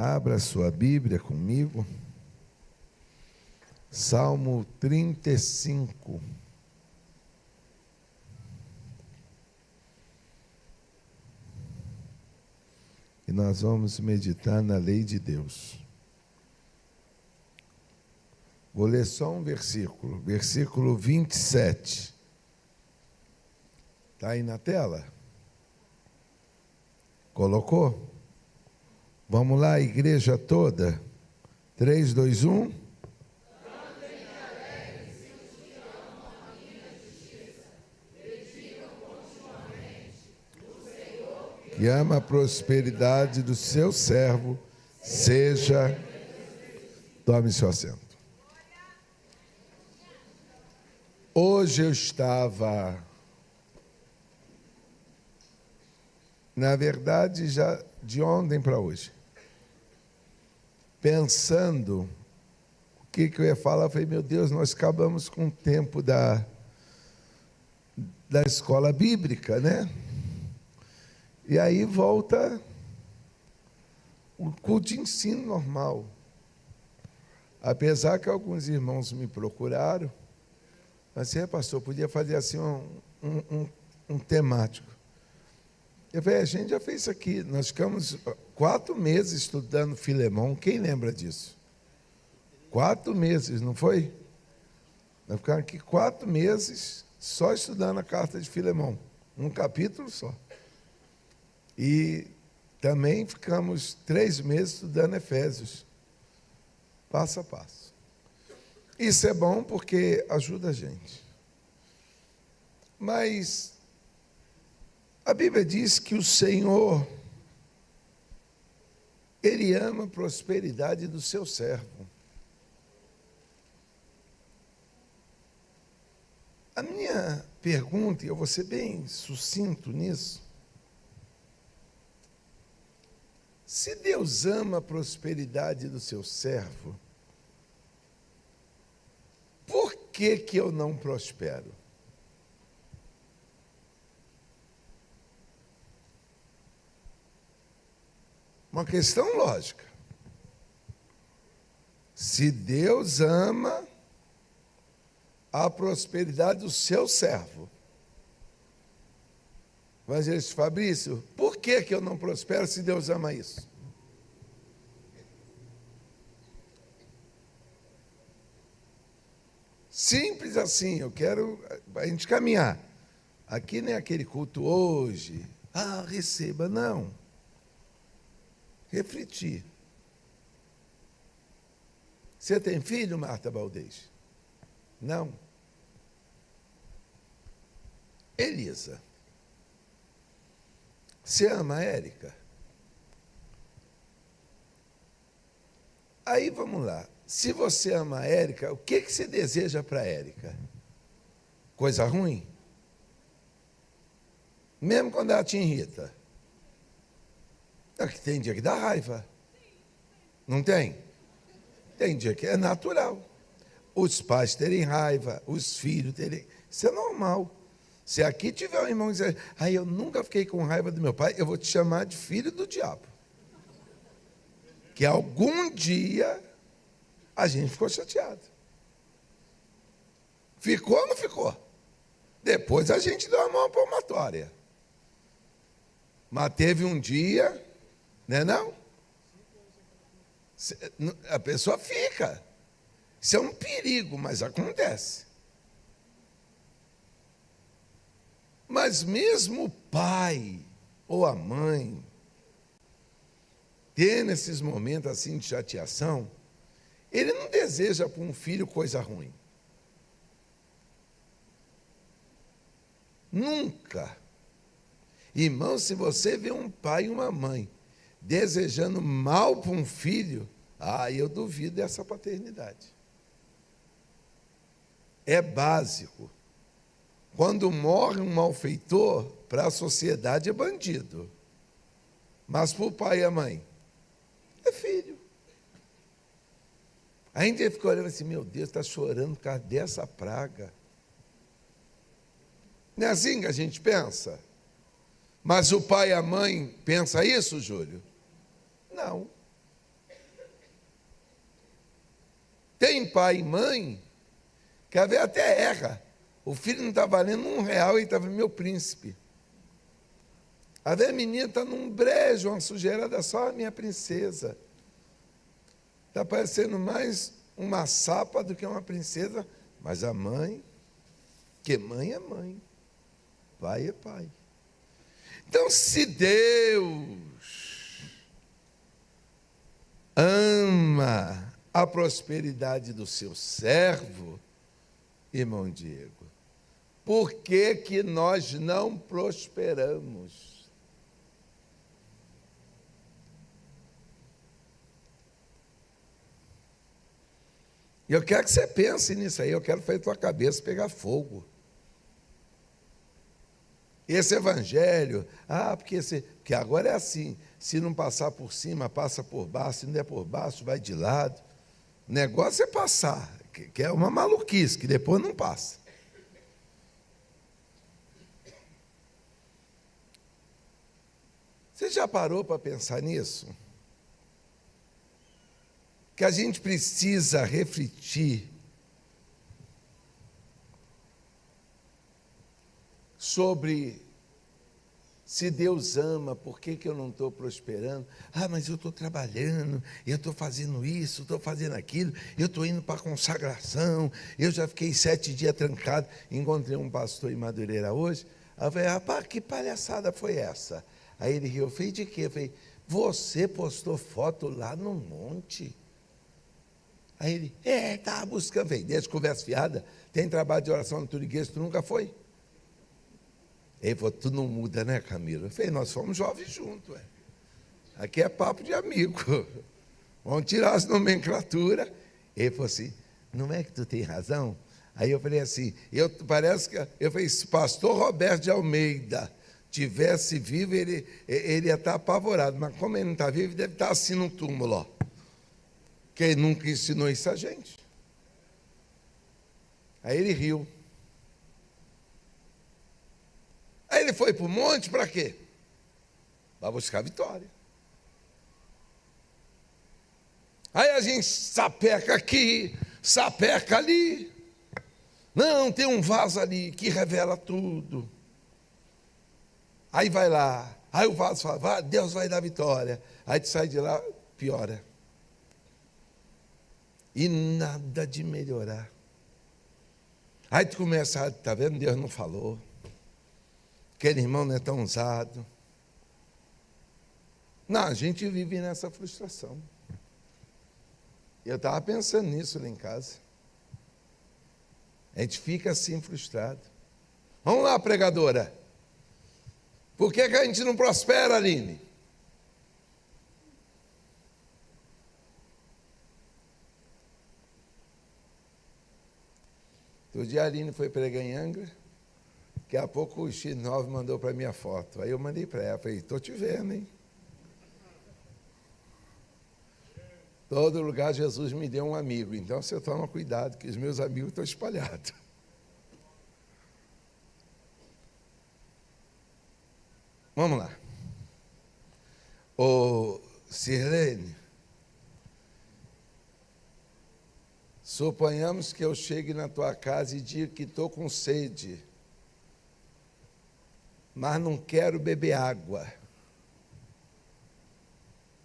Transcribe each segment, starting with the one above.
Abra sua Bíblia comigo. Salmo 35. E nós vamos meditar na lei de Deus. Vou ler só um versículo, versículo 27. Está aí na tela? Colocou? Vamos lá, igreja toda. 3, 2, 1. Que ama a prosperidade do seu servo, seja... Tome seu assento. Hoje eu estava, na verdade, já de ontem para hoje, pensando o que eu ia falar. Eu falei, meu Deus, nós acabamos com o tempo da escola bíblica, né? E aí volta o culto de ensino normal. Apesar que alguns irmãos me procuraram, mas pastor, podia fazer assim um temático. Eu falei, a gente já fez isso aqui. Nós ficamos 4 meses estudando Filemão. Quem lembra disso? 4 meses, não foi? Nós ficamos aqui 4 meses só estudando a carta de Filemão. Um capítulo só. E também ficamos 3 meses estudando Efésios. Passo a passo. Isso é bom porque ajuda a gente. Mas a Bíblia diz que o Senhor, Ele ama a prosperidade do seu servo. A minha pergunta, e eu vou ser bem sucinto nisso, se Deus ama a prosperidade do seu servo, por que eu não prospero? Uma questão lógica. Se Deus ama a prosperidade do seu servo, evangelista Fabrício, por que eu não prospero se Deus ama isso? Simples assim, eu quero a gente caminhar. Aqui não é aquele culto hoje, receba, não. Refletir. Você tem filho, Marta Baldez? Não. Elisa, você ama a Érica? Aí vamos lá. Se você ama a Érica, o que você deseja para a Érica? Coisa ruim? Mesmo quando ela te irrita? É que tem dia que dá raiva. Não tem? Tem dia que é natural. Os pais terem raiva, os filhos terem... Isso é normal. Se aqui tiver um irmão dizendo, eu nunca fiquei com raiva do meu pai, eu vou te chamar de filho do diabo. Que algum dia a gente ficou chateado. Ficou ou não ficou? Depois a gente deu uma palmatória. Mas teve um dia, né não? A pessoa fica. Isso é um perigo, mas acontece. Mas mesmo o pai ou a mãe, tendo esses momentos assim de chateação, ele não deseja para um filho coisa ruim. Nunca. Irmão, se você vê um pai e uma mãe desejando mal para um filho, eu duvido dessa paternidade. É básico. Quando morre um malfeitor, para a sociedade é bandido. Mas para o pai e a mãe, é filho. A gente fica olhando assim, meu Deus, está chorando por causa dessa praga. Não é assim que a gente pensa? Mas o pai e a mãe pensam isso, Júlio? Não. sem pai e mãe, que às vezes até erra. O filho não está valendo R$1 e está valendo meu príncipe. Às vezes a menina está num brejo, uma sujeirada só, a minha princesa. Está parecendo mais uma sapa do que uma princesa, mas a mãe, que mãe é mãe, pai é pai. Então, se Deus ama a prosperidade do seu servo, irmão Diego, por que que nós não prosperamos? E eu quero que você pense nisso aí, eu quero fazer tua cabeça pegar fogo. Esse evangelho, porque agora é assim, se não passar por cima, passa por baixo, se não der por baixo, vai de lado. O negócio é passar, que é uma maluquice, que depois não passa. Você já parou para pensar nisso? Que a gente precisa refletir sobre se Deus ama, por que que eu não estou prosperando? Mas eu estou trabalhando, eu estou fazendo isso, estou fazendo aquilo, eu estou indo para a consagração, eu já fiquei 7 dias trancado. Encontrei um pastor em Madureira hoje, aí eu falei, rapaz, que palhaçada foi essa? Aí ele riu, eu falei, de quê? Eu falei, você postou foto lá no monte? Aí ele, estava buscando, falei, deixa conversa fiada, tem trabalho de oração na tua igreja, tu nunca foi? Ele falou, tu não muda, né, Camilo? Eu falei, nós somos jovens juntos, ué. Aqui é papo de amigo, vamos tirar as nomenclaturas. Ele falou assim, não é que tu tem razão? Aí eu falei assim, eu falei, se pastor Roberto de Almeida tivesse vivo, ele ia estar apavorado, mas como ele não está vivo, ele deve estar assim no túmulo, ó. Que ele nunca ensinou isso a gente. Aí ele riu. Aí ele foi para o monte para quê? Para buscar vitória. Aí a gente sapeca aqui, sapeca ali. Não, tem um vaso ali que revela tudo. Aí vai lá, aí o vaso fala, Deus vai dar vitória. Aí tu sai de lá, piora. E nada de melhorar. Aí tu começa, está vendo, Deus não falou. Aquele irmão não é tão usado. Não, a gente vive nessa frustração. Eu estava pensando nisso lá em casa. A gente fica assim frustrado. Vamos lá, pregadora. Por que a gente não prospera, Aline? Outro dia a Aline foi pregar em Angra. Daqui a pouco o X9 mandou para mim a foto. Aí eu mandei para ela, falei, estou te vendo, hein? Todo lugar Jesus me deu um amigo, então você toma cuidado, que os meus amigos estão espalhados. Vamos lá. Ô, Sirlene, suponhamos que eu chegue na tua casa e diga que estou com sede, mas não quero beber água,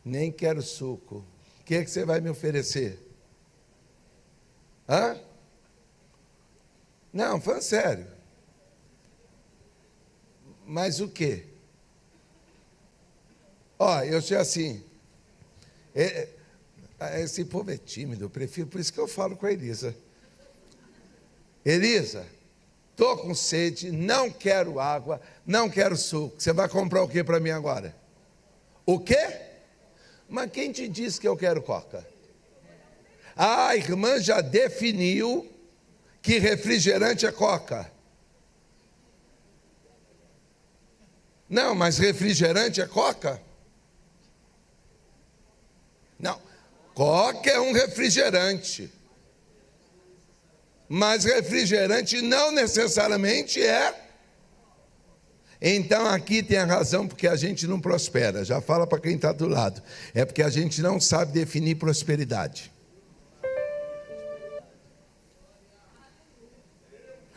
nem quero suco. O que você vai me oferecer? Não, falando sério. Mas o quê? Eu sei assim, esse povo é tímido, eu prefiro, por isso que eu falo com a Elisa. Elisa, estou com sede, não quero água, não quero suco. Você vai comprar o que para mim agora? O quê? Mas quem te disse que eu quero coca? A irmã já definiu que refrigerante é coca. Não, mas refrigerante é coca? Não, coca é um refrigerante. Mas refrigerante não necessariamente é. Então aqui tem a razão porque a gente não prospera. Já fala para quem está do lado. É porque a gente não sabe definir prosperidade.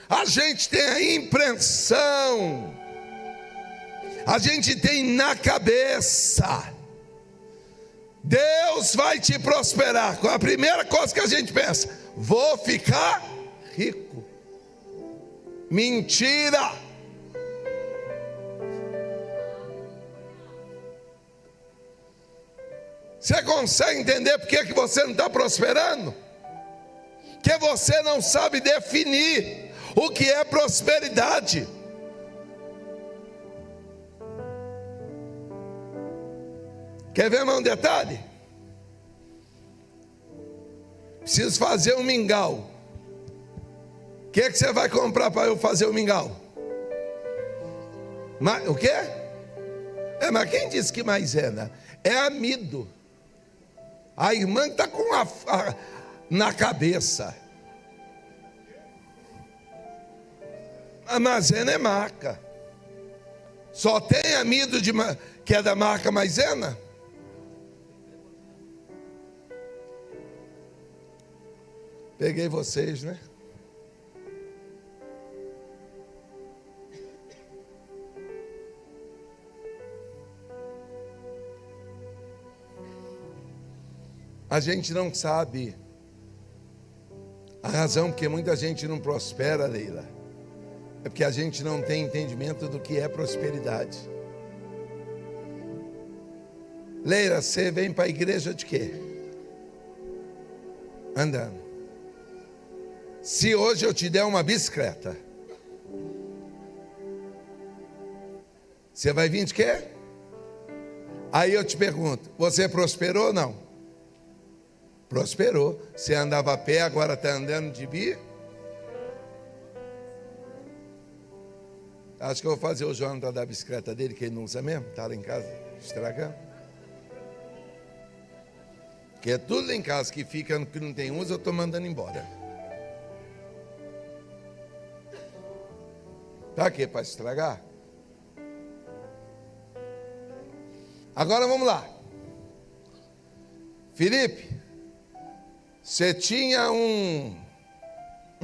a gente tem a impressão, a gente tem na cabeça, Deus vai te prosperar. A primeira coisa que a gente pensa, vou ficar rico. Mentira! Você consegue entender por que você não está prosperando? Que você não sabe definir o que é prosperidade. Quer ver mais um detalhe? Preciso fazer um mingau. O que você vai comprar para eu fazer o mingau? O quê? Mas quem disse que maisena? É amido. A irmã está com na cabeça. A maisena é marca. Só tem amido que é da marca maisena? Peguei vocês, né? A gente não sabe a razão porque muita gente não prospera, Leila. É porque a gente não tem entendimento do que é prosperidade. Leila, você vem para a igreja de quê? Andando. Se hoje eu te der uma bicicleta, você vai vir de quê? Aí eu te pergunto, você prosperou ou não? Prosperou. Você andava a pé, agora está andando de bi? Acho que eu vou fazer o Jonathan da bicicleta dele, que ele não usa mesmo, está lá em casa, estragando. Que é tudo lá em casa que fica, que não tem uso, eu estou mandando embora. Para quê? Para estragar? Agora vamos lá. Felipe, você tinha um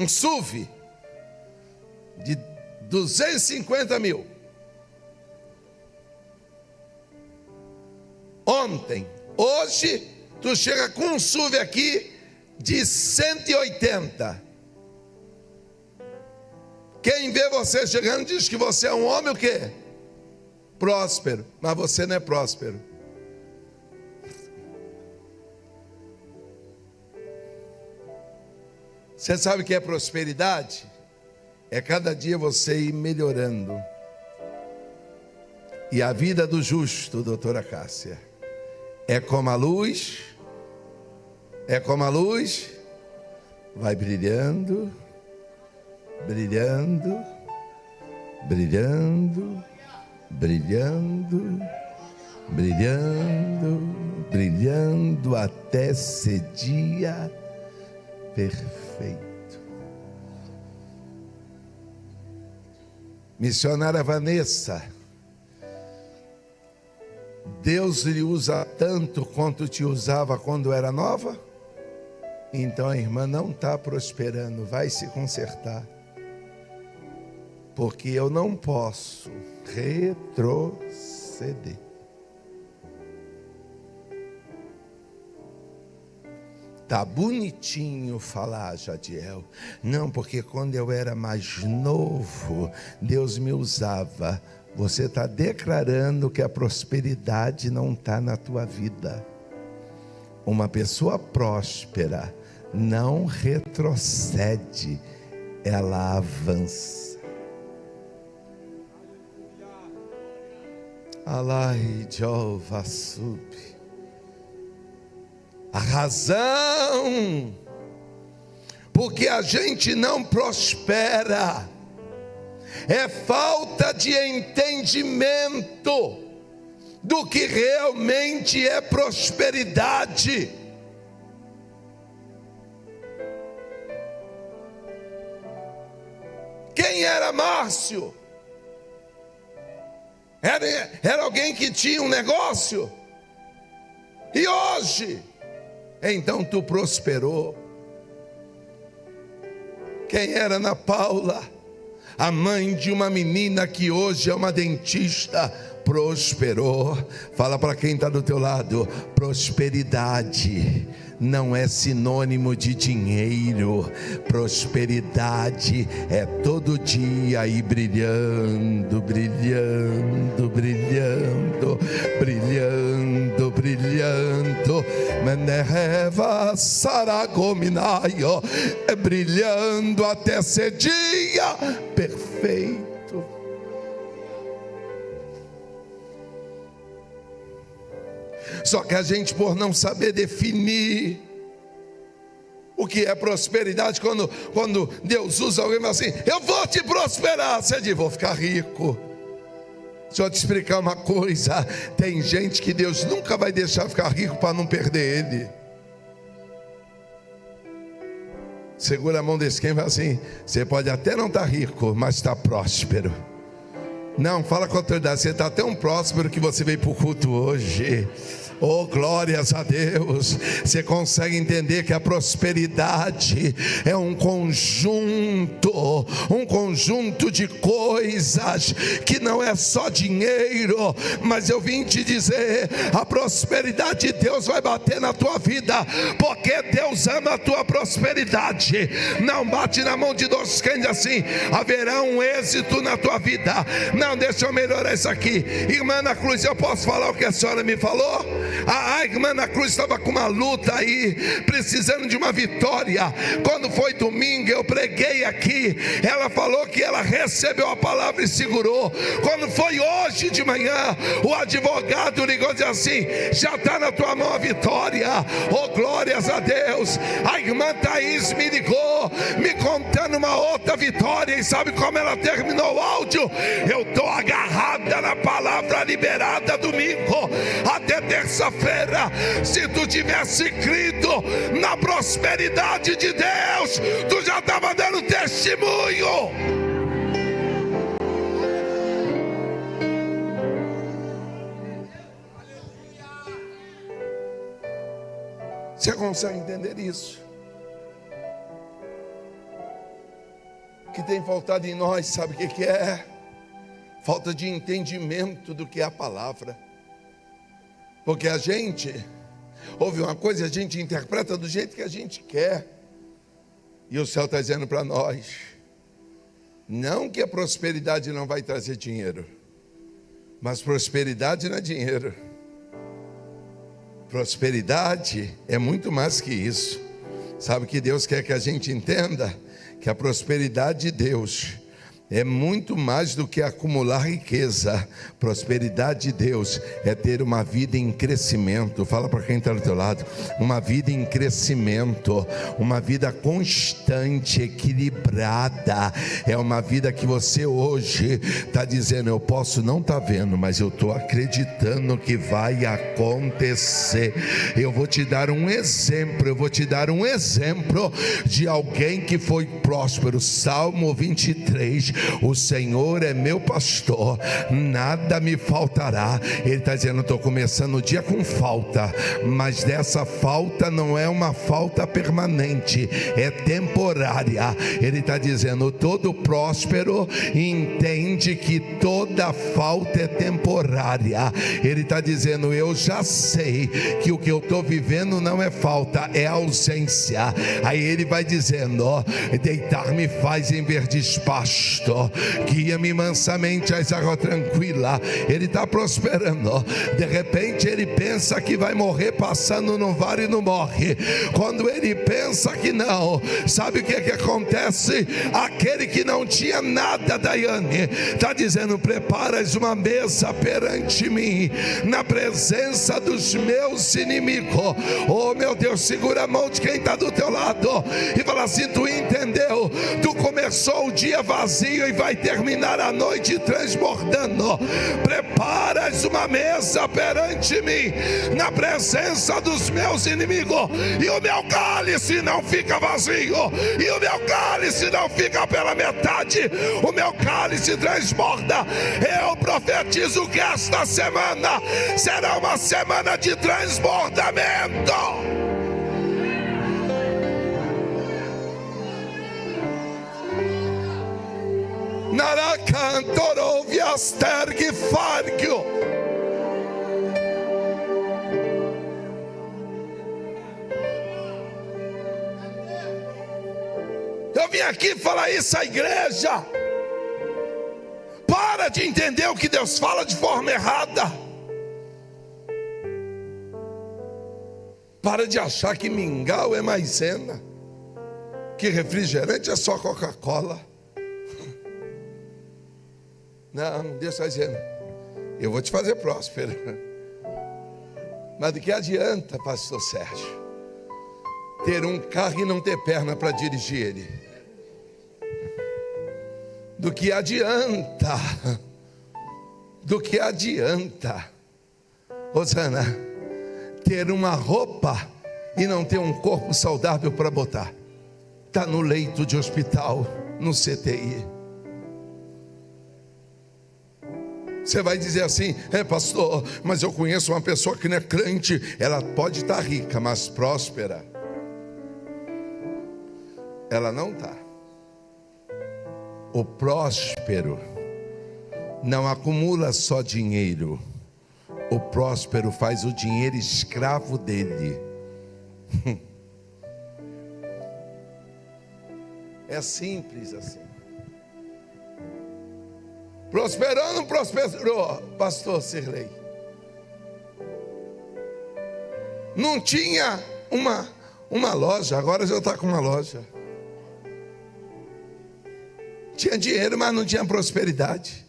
SUV de 250 mil. Ontem, hoje, tu chega com um SUV aqui de 180. Quem vê você chegando diz que você é um homem o quê? Próspero, mas você não é próspero. Você sabe o que é prosperidade? É cada dia você ir melhorando. E a vida do justo, doutora Cássia, é como a luz, vai brilhando, brilhando, brilhando, brilhando, brilhando, brilhando até ser dia perfeito. Missionária Vanessa, Deus lhe usa tanto quanto te usava quando era nova? Então a irmã não está prosperando, vai se consertar. Porque eu não posso retroceder. Tá bonitinho falar, Jadiel. Não, porque quando eu era mais novo, Deus me usava. Você está declarando que a prosperidade não está na tua vida. Uma pessoa próspera não retrocede, ela avança. Alai Jeová sub. A razão porque a gente não prospera é falta de entendimento do que realmente é prosperidade. Quem era Márcio? Era alguém que tinha um negócio? E hoje? Então tu prosperou. Quem era Ana Paula? A mãe de uma menina que hoje é uma dentista prosperou. Fala para quem está do teu lado: prosperidade não é sinônimo de dinheiro. Prosperidade é todo dia ir brilhando, brilhando, brilhando, brilhando, brilhando. Menereva Saragominaio, é brilhando até ser dia perfeito. Só que a gente, por não saber definir o que é prosperidade, quando Deus usa alguém e fala assim: eu vou te prosperar, você diz: vou ficar rico. Deixa eu te explicar uma coisa: tem gente que Deus nunca vai deixar ficar rico para não perder ele. Segura a mão desse quem fala assim: você pode até não estar rico, mas está próspero. Não, fala com a autoridade: você está tão próspero que você veio para o culto hoje. Oh, glórias a Deus. Você consegue entender que a prosperidade é um conjunto de coisas, que não é só dinheiro. Mas eu vim te dizer: a prosperidade de Deus vai bater na tua vida, porque Deus ama a tua prosperidade. Não bate na mão de dois quem diz assim: haverá um êxito na tua vida. Não, deixa eu melhorar isso aqui. Irmã Ana Cruz, eu posso falar o que a senhora me falou? A irmã Ana Cruz estava com uma luta aí, precisando de uma vitória. Quando foi domingo, eu preguei aqui, ela falou que ela recebeu a palavra e segurou. Quando foi hoje de manhã, o advogado ligou e disse assim: já está na tua mão a vitória. Oh, glórias a Deus. A irmã Thaís me ligou, me contando uma outra vitória. E sabe como ela terminou o áudio? Eu estou agarrada na palavra liberada domingo até terça-feira. Se tu tivesse crido na prosperidade de Deus, tu já estava dando testemunho. Você consegue entender isso? O que tem faltado em nós, sabe o que é? Falta de entendimento do que é a palavra. Porque a gente ouve uma coisa, a gente interpreta do jeito que a gente quer. E o céu está dizendo para nós: não que a prosperidade não vai trazer dinheiro, mas prosperidade não é dinheiro. Prosperidade é muito mais que isso. Sabe o que Deus quer que a gente entenda? Que a prosperidade de Deus é muito mais do que acumular riqueza. Prosperidade de Deus é ter uma vida em crescimento. Fala para quem está do teu lado: uma vida em crescimento, uma vida constante, equilibrada. É uma vida que você hoje está dizendo: eu posso não estar vendo, mas eu estou acreditando que vai acontecer. Eu vou te dar um exemplo, de alguém que foi próspero. Salmo 23: o Senhor é meu pastor, nada me faltará. Ele está dizendo: estou começando o dia com falta, mas dessa falta não é uma falta permanente, é temporária. Ele está dizendo: todo próspero entende que toda falta é temporária. Ele está dizendo: eu já sei que o que eu estou vivendo não é falta, é ausência. Aí ele vai dizendo: deitar-me faz em verdes pastos, guia-me mansamente às águas tranquilas. Ele está prosperando. De repente ele pensa que vai morrer passando no vale e não morre. Quando ele pensa que não, sabe o que acontece? Aquele que não tinha nada, Daiane, está dizendo: preparas uma mesa perante mim, na presença dos meus inimigos. Oh meu Deus, segura a mão de quem está do teu lado e fala assim: tu entendeu? Tu começou o dia vazio e vai terminar a noite transbordando. Preparas uma mesa perante mim, na presença dos meus inimigos, e o meu cálice não fica vazio, e o meu cálice não fica pela metade, o meu cálice transborda. Eu profetizo que esta semana será uma semana de transbordamento. Antoroviasterg Fargio. Eu vim aqui falar isso à igreja. Para de entender o que Deus fala de forma errada. Para de achar que mingau é maisena, que refrigerante é só Coca-Cola. Não, Deus está dizendo: eu vou te fazer próspero. Mas do que adianta, pastor Sérgio, ter um carro e não ter perna para dirigir ele? Do que adianta? Do que adianta, Rosana, ter uma roupa e não ter um corpo saudável para botar? Está no leito de hospital, no CTI. Você vai dizer assim: pastor, mas eu conheço uma pessoa que não é crente. Ela pode estar rica, mas próspera ela não está. O próspero não acumula só dinheiro. O próspero faz o dinheiro escravo dele. É simples assim. Prosperou ou não prosperou, pastor Sirlei? Não tinha uma loja, agora já está com uma loja. Tinha dinheiro, mas não tinha prosperidade.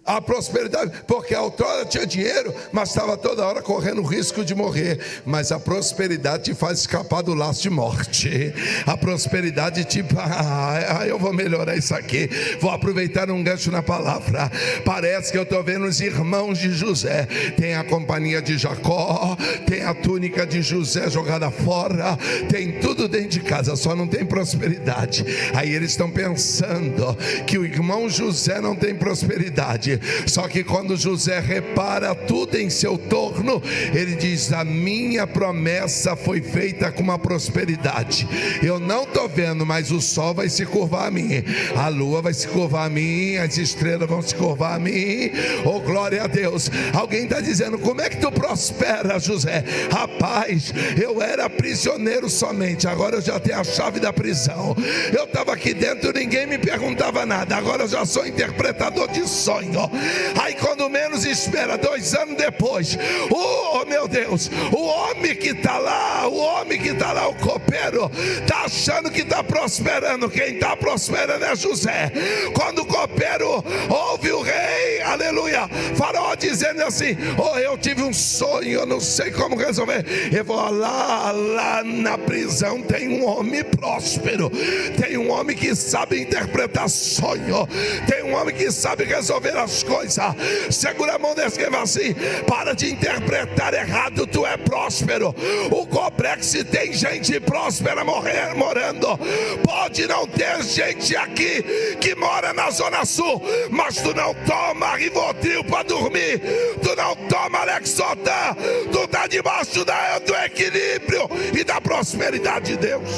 A prosperidade, porque a outrora tinha dinheiro, mas estava toda hora correndo o risco de morrer. Mas a prosperidade te faz escapar do laço de morte. A prosperidade tipo, eu vou melhorar isso aqui, vou aproveitar um gancho na palavra. Parece que eu estou vendo os irmãos de José. Tem a companhia de Jacó, tem a túnica de José jogada fora, tem tudo dentro de casa, só não tem prosperidade. Aí eles estão pensando que o irmão José não tem prosperidade. Só que quando José repara tudo em seu torno, ele diz: a minha promessa foi feita com uma prosperidade. Eu não estou vendo, mas o sol vai se curvar a mim, a lua vai se curvar a mim, as estrelas vão se curvar a mim. Oh, glória a Deus. Alguém está dizendo: como é que tu prospera, José? Rapaz, eu era prisioneiro somente, agora eu já tenho a chave da prisão. Eu estava aqui dentro, ninguém me perguntava nada, agora eu já sou interpretador de sonho. Aí quando menos espera, 2 anos depois, oh meu Deus, o homem que está lá, o copeiro, está achando que está prosperando. Quem está prosperando é José. Quando o copeiro ouve o rei, aleluia, Faraó dizendo assim: oh, eu tive um sonho, eu não sei como resolver. Eu vou lá na prisão tem um homem próspero, tem um homem que sabe interpretar sonho, tem um homem que sabe resolver as coisas. Segura a mão desse que vai assim: para de interpretar errado, tu é próspero. O Cobrex tem gente próspera morando. Pode não ter gente aqui que mora na Zona Sul, mas tu não toma Rivotril para dormir, tu não toma Lexotan, tu está debaixo do equilíbrio e da prosperidade de Deus.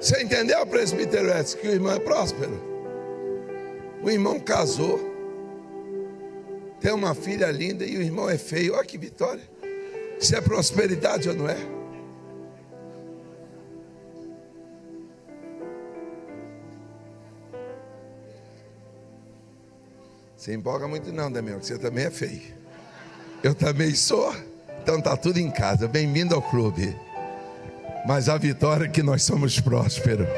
Você entendeu, presbítero Edson, que o irmão é próspero? O irmão casou, tem uma filha linda e o irmão é feio. Olha que vitória. Isso é prosperidade ou não é? Você empolga muito não, Damião, que você também é feio. Eu também sou. Então está tudo em casa. Bem-vindo ao clube. Mas a vitória é que nós somos prósperos.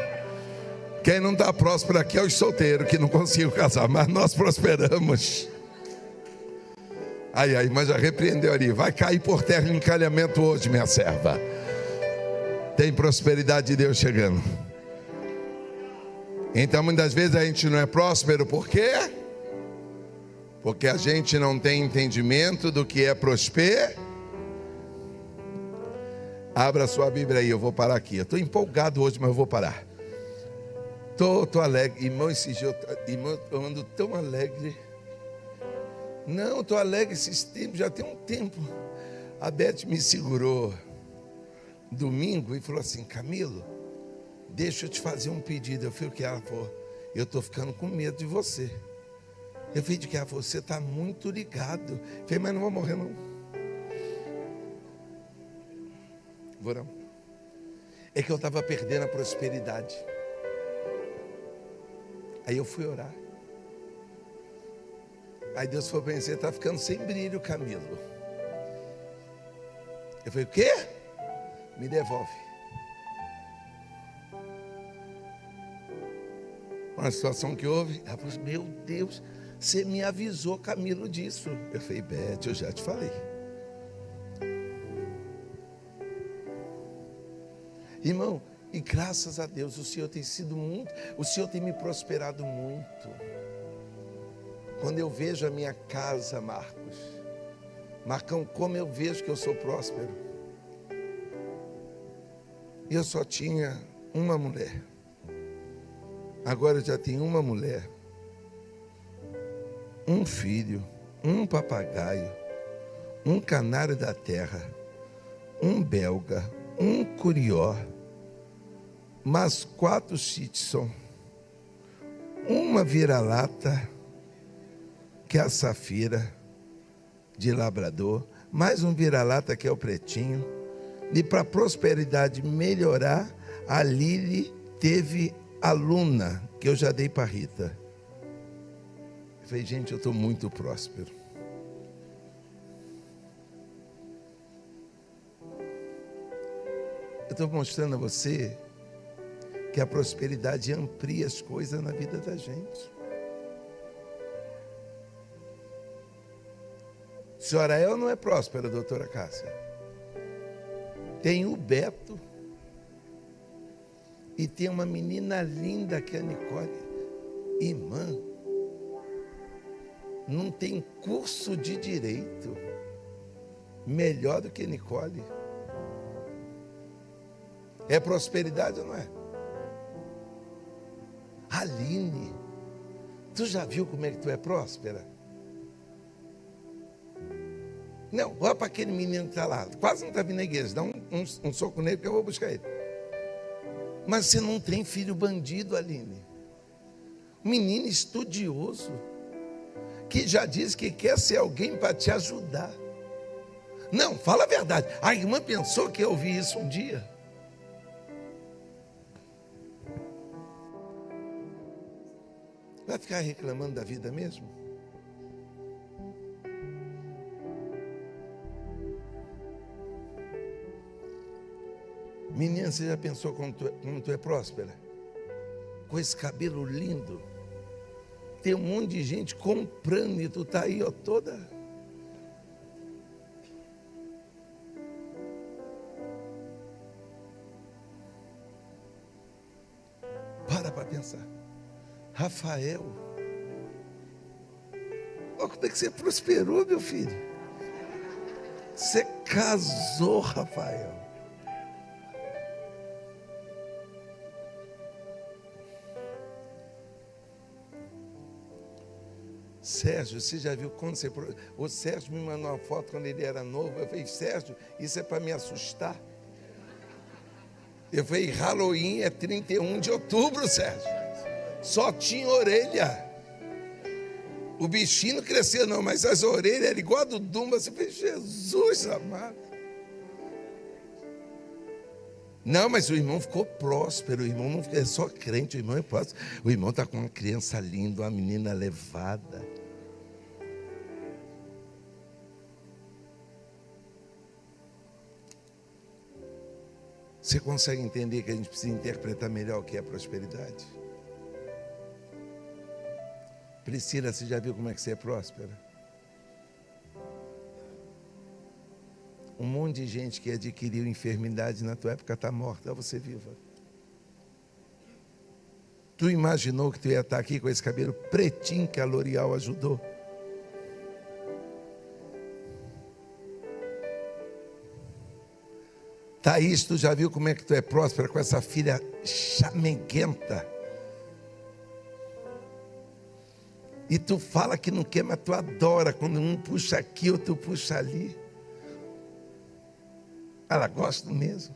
Quem não está próspero aqui é os solteiros que não conseguiram casar, mas nós prosperamos. Ai, mas já repreendeu ali. Vai cair por terra o encalhamento hoje, minha serva. Tem prosperidade de Deus chegando. Então muitas vezes a gente não é próspero, por quê? Porque a gente não tem entendimento do que é prosperar. Abra sua Bíblia aí, eu vou parar aqui. Eu estou empolgado hoje, mas eu vou parar. Estou alegre. Irmão, esse dia eu ando tão alegre. Não, estou alegre esses tempos, já tem um tempo. A Beth me segurou. domingo e falou assim: Camilo, deixa eu te fazer um pedido. Eu falei: o que? Ela falou: eu estou ficando com medo de você. Eu falei: de que? Ela falou: você está muito ligado. Eu falei: mas não vou morrer não. Vou não. É que eu estava perdendo a prosperidade. Aí eu fui orar. Aí Deus falou para mim: você está ficando sem brilho, Camilo. Eu falei: o quê? Me devolve. Uma situação que houve. Ela falou: meu Deus, você me avisou, Camilo, disso. Eu falei: Beth, eu já te falei. Irmão, e graças a Deus, o Senhor tem sido muito, o Senhor tem me prosperado muito. Quando eu vejo a minha casa, Marcão, como eu vejo que eu sou próspero. Eu só tinha uma mulher. Agora eu já tenho uma mulher, um filho, um papagaio, um canário da terra, um belga, um curió, mais 4 shih tzu, uma vira-lata, que é a Safira, de Labrador, mais um vira-lata, que é o Pretinho. E para a prosperidade melhorar, a Lili teve a Luna, que eu já dei para a Rita. Eu falei: gente, eu estou muito próspero. Eu estou mostrando a você que a prosperidade amplia as coisas na vida da gente. Senhora El não é próspera, doutora Cássia. Tem o Beto. E tem uma menina linda que é a Nicole. Irmã, não tem curso de direito melhor do que Nicole. É prosperidade ou não é? Aline, tu já viu como é que tu é próspera? Não, olha para aquele menino que está lá, quase não está vindo na igreja, dá um soco nele que eu vou buscar ele. Mas você não tem filho bandido, Aline. Menino estudioso, que já diz que quer ser alguém para te ajudar. Não, fala a verdade. A irmã pensou que eu ouvi isso um dia. Vai ficar reclamando da vida mesmo? Menina, você já pensou como tu é próspera? Com esse cabelo lindo. Tem um monte de gente comprando e tu está aí, ó, toda. Para pensar. Rafael. Olha como é que você prosperou, meu filho. Você casou, Rafael. Sérgio, você já viu quando você... O Sérgio me mandou uma foto quando ele era novo. Eu falei: Sérgio, isso é para me assustar. Eu falei: Halloween é 31 de outubro, Sérgio. Só tinha orelha. O bichinho não crescia não, mas as orelhas eram igual a do Dumba. Você fez: Jesus amado. Não, mas o irmão ficou próspero. O irmão não é só crente, o irmão é próspero. O irmão está com uma criança linda, uma menina levada. Você consegue entender que a gente precisa interpretar melhor o que é prosperidade? Priscila, você já viu como é que você é próspera? Um monte de gente que adquiriu enfermidade na tua época está morta, você viva. Tu imaginou que tu ia estar aqui com esse cabelo pretinho que a L'Oréal ajudou? Thaís, tu já viu como é que tu é próspera com essa filha chameguenta? E tu fala que não quer, mas tu adora quando um puxa aqui, outro puxa ali. Ela gosta mesmo.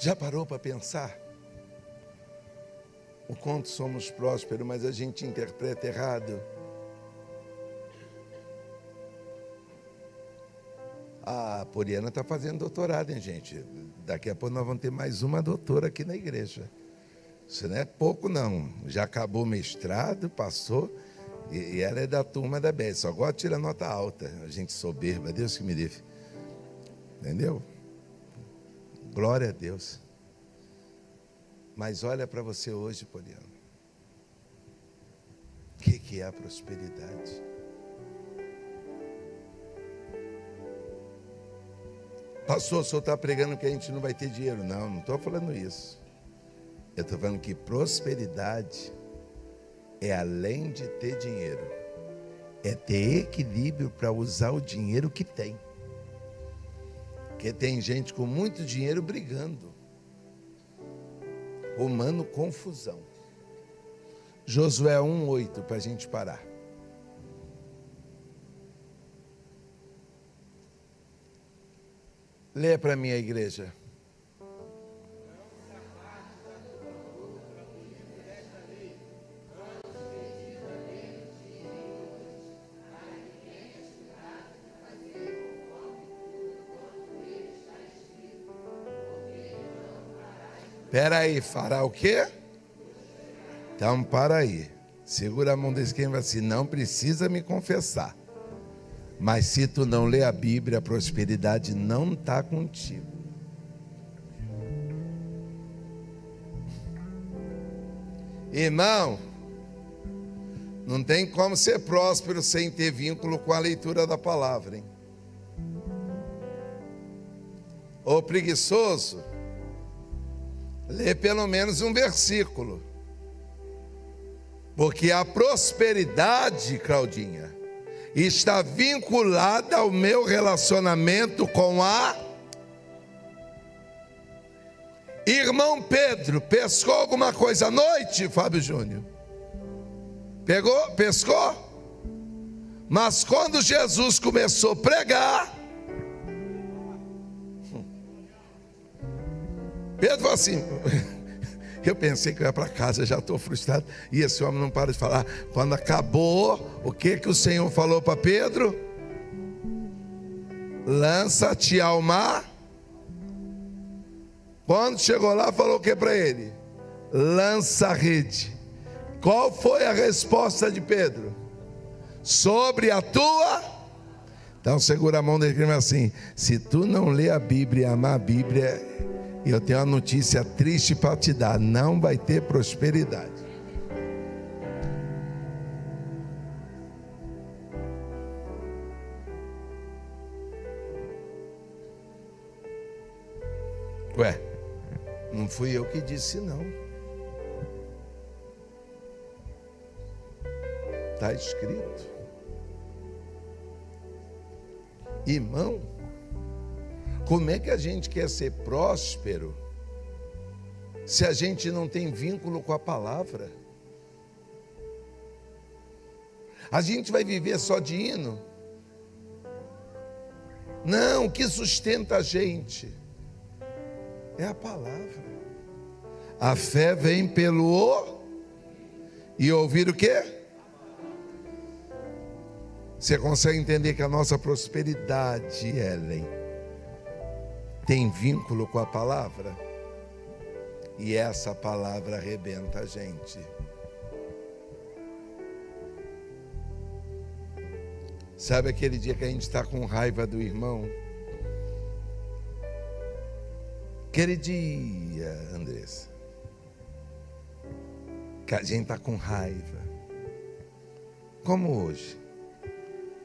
Já parou para pensar? O quanto somos prósperos, mas a gente interpreta errado. A Poliana está fazendo doutorado, hein, gente? Daqui a pouco nós vamos ter mais uma doutora aqui na igreja. Isso não é pouco, não. Já acabou o mestrado, passou, e ela é da turma da BES. Só gosta de tirar nota alta. A gente soberba, Deus que me livre. Entendeu? Glória a Deus. Mas olha para você hoje, Poliana. O que é a prosperidade? Pastor, o senhor está pregando que a gente não vai ter dinheiro. Não estou falando isso. Eu estou falando que prosperidade é além de ter dinheiro. É ter equilíbrio para usar o dinheiro que tem. Porque tem gente com muito dinheiro brigando, arrumando confusão. Josué 1:8, para a gente parar. Lê para mim a igreja. Espera aí, fará o quê? Então, para aí. Segura a mão desse quem vai assim, não precisa me confessar. Mas se tu não lê a Bíblia, a prosperidade não está contigo. Irmão, não tem como ser próspero sem ter vínculo com a leitura da palavra, hein? Ô preguiçoso, lê pelo menos um versículo. Porque a prosperidade, Claudinha, está vinculada ao meu relacionamento com a... Irmão Pedro, pescou alguma coisa à noite, Fábio Júnior? Pegou? Pescou? Mas quando Jesus começou a pregar, Pedro falou assim... Eu pensei que eu ia para casa, já estou frustrado. E esse homem não para de falar. Quando acabou, o que o Senhor falou para Pedro? Lança-te ao mar. Quando chegou lá, falou o que para ele? Lança a rede. Qual foi a resposta de Pedro? Sobre a tua... Então segura a mão dele e assim: se tu não lê a Bíblia e amar a Bíblia... Eu tenho uma notícia triste para te dar: não vai ter prosperidade. Ué, não fui eu que disse não. Está escrito. Irmão, como é que a gente quer ser próspero se a gente não tem vínculo com a palavra? A gente vai viver só de hino? Não, o que sustenta a gente é a palavra. A fé vem pelo e ouvir o quê? Você consegue entender que a nossa prosperidade, Ellen, tem vínculo com a palavra? E essa palavra arrebenta a gente. Sabe aquele dia que a gente está com raiva do irmão? Aquele dia, Andressa, que a gente está com raiva, como hoje.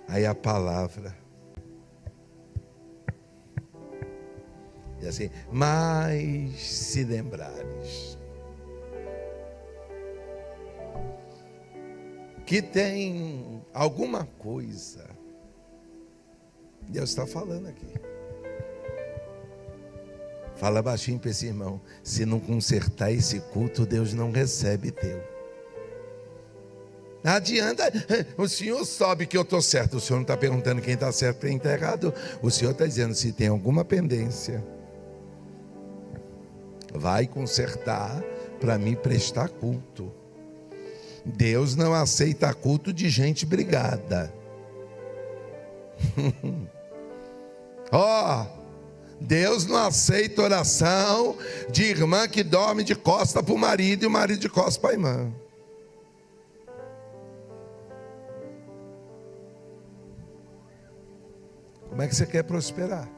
Aí a palavra e assim, mas se lembrares que tem alguma coisa, Deus está falando aqui. Fala baixinho para esse irmão: se não consertar esse culto, Deus não recebe teu. Não adianta, o senhor sabe que eu estou certo. O senhor não está perguntando quem está certo e quem está errado. O senhor está dizendo se tem alguma pendência. vai consertar para me prestar culto. Deus não aceita culto de gente brigada. Deus não aceita oração de irmã que dorme de costa para o marido e o marido de costa para a irmã. Como é que você quer prosperar?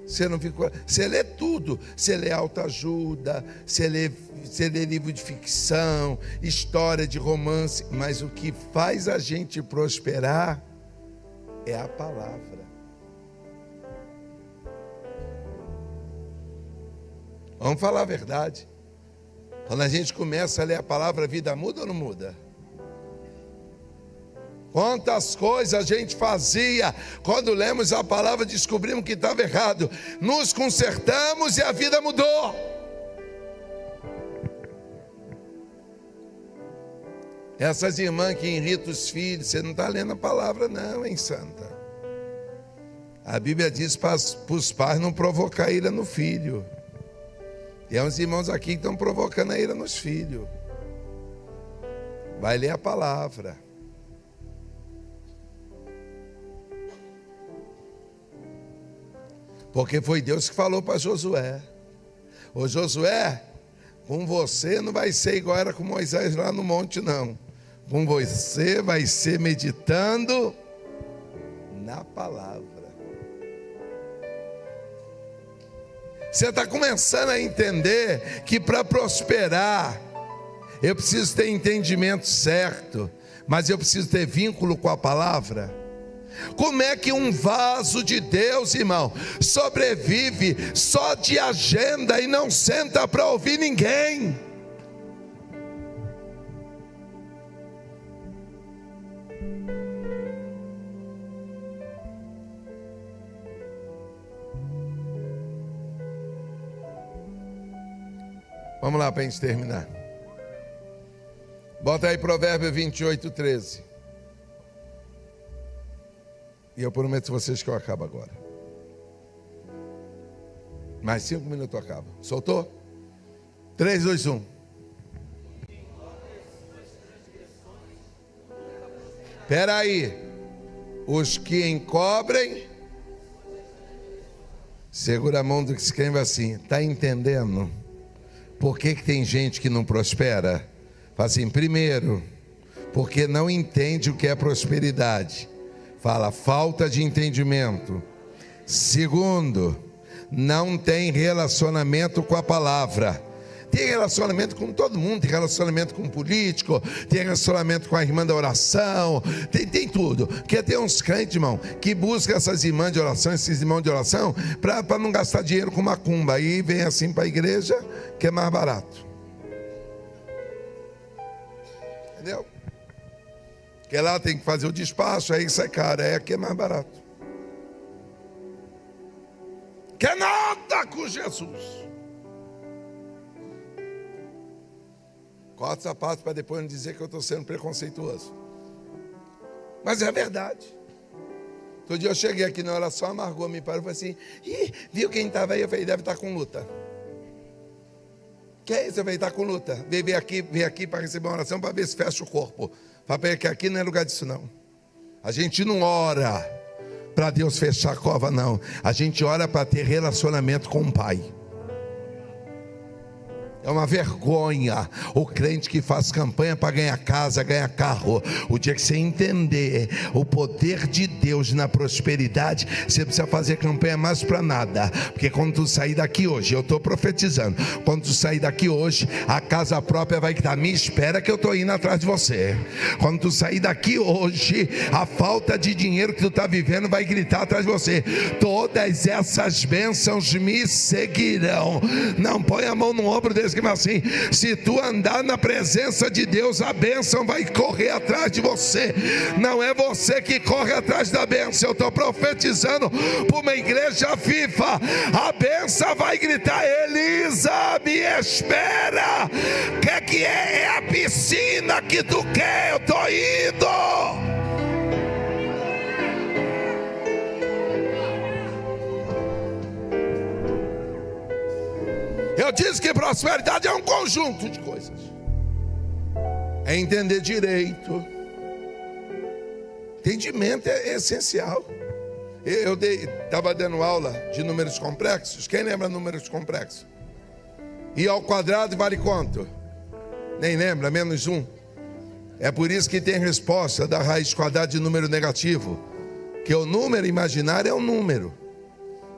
Você não ficou. Você lê tudo. Você lê autoajuda, você lê livro de ficção, história de romance, mas o que faz a gente prosperar é a palavra. Vamos falar a verdade. Quando a gente começa a ler a palavra, a vida muda ou não muda? Quantas coisas a gente fazia, quando lemos a palavra, descobrimos que estava errado. Nos consertamos e a vida mudou. Essas irmãs que irritam os filhos, você não está lendo a palavra não, hein, santa? A Bíblia diz para os pais não provocar ira no filho. Tem uns irmãos aqui que estão provocando a ira nos filhos. Vai ler a palavra. Porque foi Deus que falou para Josué: ô Josué, com você não vai ser igual era com Moisés lá no monte não. Com você vai ser meditando na palavra. Você está começando a entender que para prosperar eu preciso ter entendimento certo, mas eu preciso ter vínculo com a palavra. Como é que um vaso de Deus, irmão, sobrevive só de agenda e não senta para ouvir ninguém? Vamos lá para a gente terminar. Bota aí Provérbio 28, 13. E eu prometo a vocês que eu acabo agora. Mais 5 minutos eu acabo. Soltou? 3, 2, 1. Espera aí. Os que encobrem. Segura a mão do que se queima assim. Está entendendo? Por que tem gente que não prospera? Fala assim, primeiro, porque não entende o que é prosperidade. Fala, falta de entendimento. Segundo, não tem relacionamento com a palavra. Tem relacionamento com todo mundo, tem relacionamento com o político, tem relacionamento com a irmã da oração, tem tudo. Porque tem uns crentes, irmão, que buscam essas irmãs de oração, esses irmãos de oração, para não gastar dinheiro com macumba. Aí vem assim para a igreja, que é mais barato. Entendeu? Porque lá tem que fazer o despacho, aí isso é caro, aí aqui é mais barato. Quer nada com Jesus. Corta o sapato para depois não dizer que eu estou sendo preconceituoso. Mas é verdade. Todo dia eu cheguei aqui na oração, a Margot me parou e falou assim: viu quem estava aí? Eu falei, deve estar com luta. Que é isso? Eu falei, está com luta. Veio aqui para receber uma oração para ver se fecha o corpo. Falei que aqui não é lugar disso não. A gente não ora para Deus fechar a cova não. A gente ora para ter relacionamento com o Pai. É uma vergonha o crente que faz campanha para ganhar casa, ganhar carro. O dia que você entender o poder de Deus na prosperidade, você precisa fazer campanha mais para nada. Porque quando tu sair daqui hoje, eu estou profetizando, quando tu sair daqui hoje, a casa própria vai estar, me espera que eu estou indo atrás de você. Quando tu sair daqui hoje, a falta de dinheiro que tu está vivendo vai gritar atrás de você. Todas essas bênçãos me seguirão. Não põe a mão no ombro desse assim, se tu andar na presença de Deus, a bênção vai correr atrás de você. Não é você que corre atrás da bênção. Eu estou profetizando para uma igreja viva. A bênção vai gritar: Elisa, me espera. Que é? É a piscina que tu quer? Eu estou indo. Eu disse que prosperidade é um conjunto de coisas. É entender direito. Entendimento é essencial. Eu estava dando aula de números complexos. Quem lembra números complexos? I ao quadrado vale quanto? Nem lembra, menos 1. É por isso que tem resposta da raiz quadrada de número negativo, que o número imaginário é um número.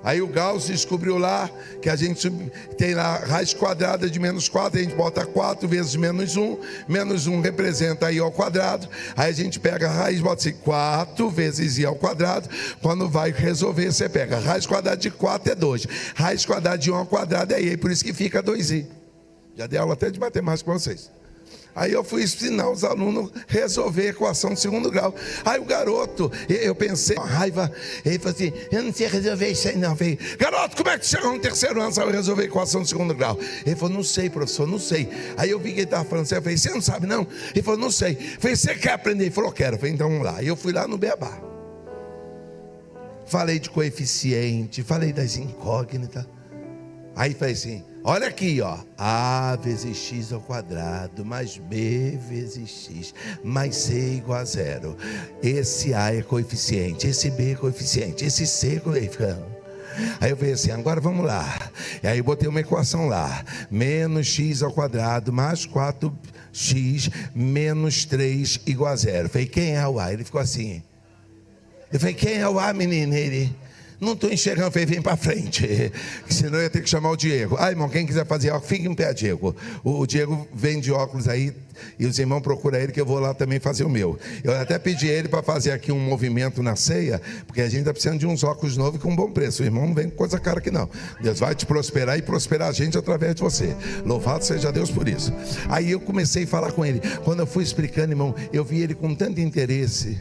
Aí o Gauss descobriu lá que a gente tem lá raiz quadrada de menos 4, a gente bota 4 vezes menos 1, menos 1 representa I ao quadrado, aí a gente pega a raiz, bota assim, 4 vezes I ao quadrado, quando vai resolver você pega a raiz quadrada de 4 é 2, raiz quadrada de 1 ao quadrado é I, por isso que fica 2I. Já dei aula até de matemática para vocês. Aí eu fui ensinar os alunos a resolver a equação de segundo grau. Aí o garoto, eu pensei, raiva, ele falou assim, eu não sei resolver isso aí não. Eu falei, garoto, como é que chegou no terceiro ano sabe resolver a equação de segundo grau? Ele falou, não sei, professor, não sei. Aí eu vi que ele estava falando assim, eu falei, você não sabe não? Ele falou, não sei. Eu falei, você quer aprender? Ele falou, quero. Eu falei, então vamos lá. Aí eu fui lá no Beabá. Falei de coeficiente, falei das incógnitas. Aí falei assim, olha aqui, ó, A vezes X ao quadrado, mais B vezes X, mais C igual a 0. Esse A é coeficiente, esse B é coeficiente, esse C é coeficiente. Aí eu falei assim, agora vamos lá. E aí eu botei uma equação lá, menos X ao quadrado, mais 4X, menos 3 igual a 0. Eu falei, quem é o A? Ele ficou assim. Eu falei, quem é o A, menino? Ele... Não estou enxergando, eu falei, vem para frente, senão eu ia ter que chamar o Diego. Ah, irmão, quem quiser fazer óculos, fique em pé, Diego. O Diego vende óculos aí, e os irmãos procuram ele, que eu vou lá também fazer o meu. Eu até pedi ele para fazer aqui um movimento na ceia, porque a gente está precisando de uns óculos novos com um bom preço. O irmão não vem com coisa cara aqui não. Deus vai te prosperar e prosperar a gente através de você. Louvado seja Deus por isso. Aí eu comecei a falar com ele. Quando eu fui explicando, irmão, eu vi ele com tanto interesse,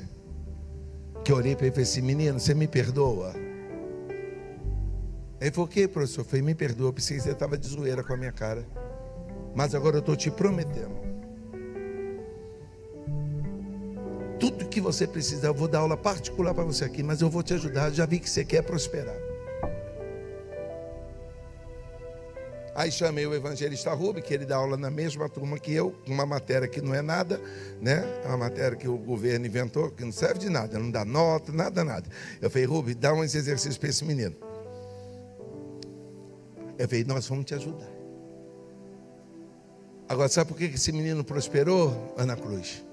que eu olhei para ele e falei assim, menino, você me perdoa? Ele falou, o que, professor? Eu falei, me perdoa, eu pensei que você estava de zoeira com a minha cara. Mas agora eu estou te prometendo. Tudo que você precisa, eu vou dar aula particular para você aqui, mas eu vou te ajudar, já vi que você quer prosperar. Aí chamei o evangelista Rubi, que ele dá aula na mesma turma que eu, uma matéria que não é nada, né? É uma matéria que o governo inventou, que não serve de nada, não dá nota, nada. Eu falei, Rubi, dá uns exercícios para esse menino. Eu falei, nós vamos te ajudar. Agora, sabe por que esse menino prosperou, Ana Cruz?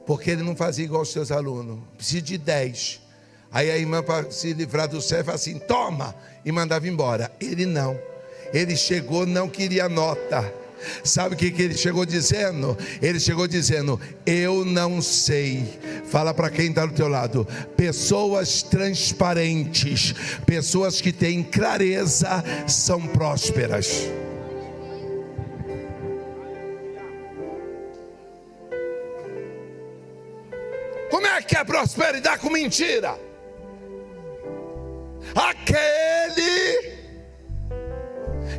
Porque ele não fazia igual os seus alunos. Precisa de 10. Aí a irmã, para se livrar do céu, fala assim, toma, e mandava embora. Ele não. Ele chegou, não queria nota. Sabe o que ele chegou dizendo? Ele chegou dizendo, eu não sei. Fala para quem está do teu lado. Pessoas transparentes, pessoas que têm clareza, são prósperas. Como é que é prosperidade com mentira? Aquele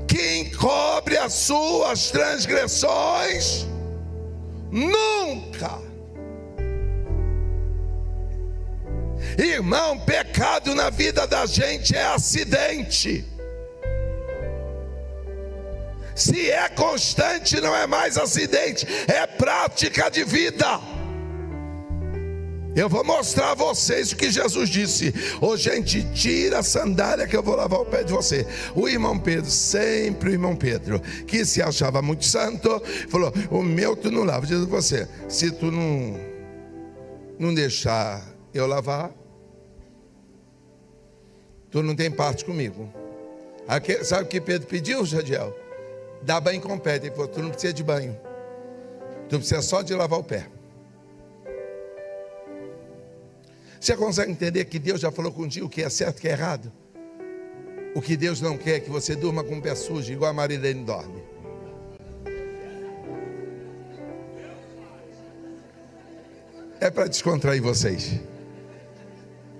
que encobre as suas transgressões nunca. Irmão, pecado na vida da gente é acidente. Se é constante, não é mais acidente, é prática de vida. Eu vou mostrar a vocês o que Jesus disse. Ô gente, tira a sandália que eu vou lavar o pé de você. O irmão Pedro, sempre o irmão Pedro, que se achava muito santo, falou, o meu tu não lava. Jesus, você, se tu não deixar eu lavar, tu não tem parte comigo. Aqui, sabe o que Pedro pediu, Jadiel? Dá banho com o pé. Ele falou, tu não precisa de banho, tu precisa só de lavar o pé. Você consegue entender que Deus já falou contigo o que é certo e o que é errado? O que Deus não quer é que você durma com o pé sujo, igual a Marilene dorme. É para descontrair vocês.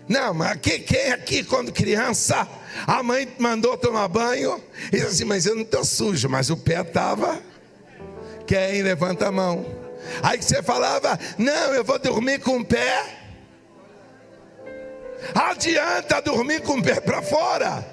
Não, mas quem aqui quando criança, a mãe mandou tomar banho, e disse assim, mas eu não estou sujo, mas o pé estava. Quem levanta a mão? Aí que você falava, não, eu vou dormir com o pé. Adianta dormir com o pé para fora.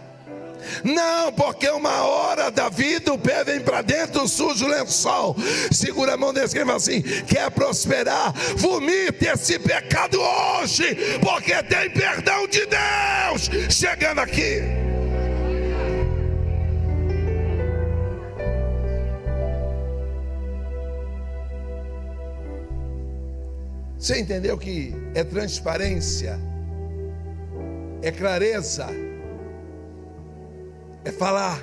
Não, porque uma hora da vida o pé vem para dentro, suja o lençol. Segura a mão desse que fala assim: quer prosperar? Vomite esse pecado hoje, porque tem perdão de Deus chegando aqui. Você entendeu que é transparência, é clareza, é falar.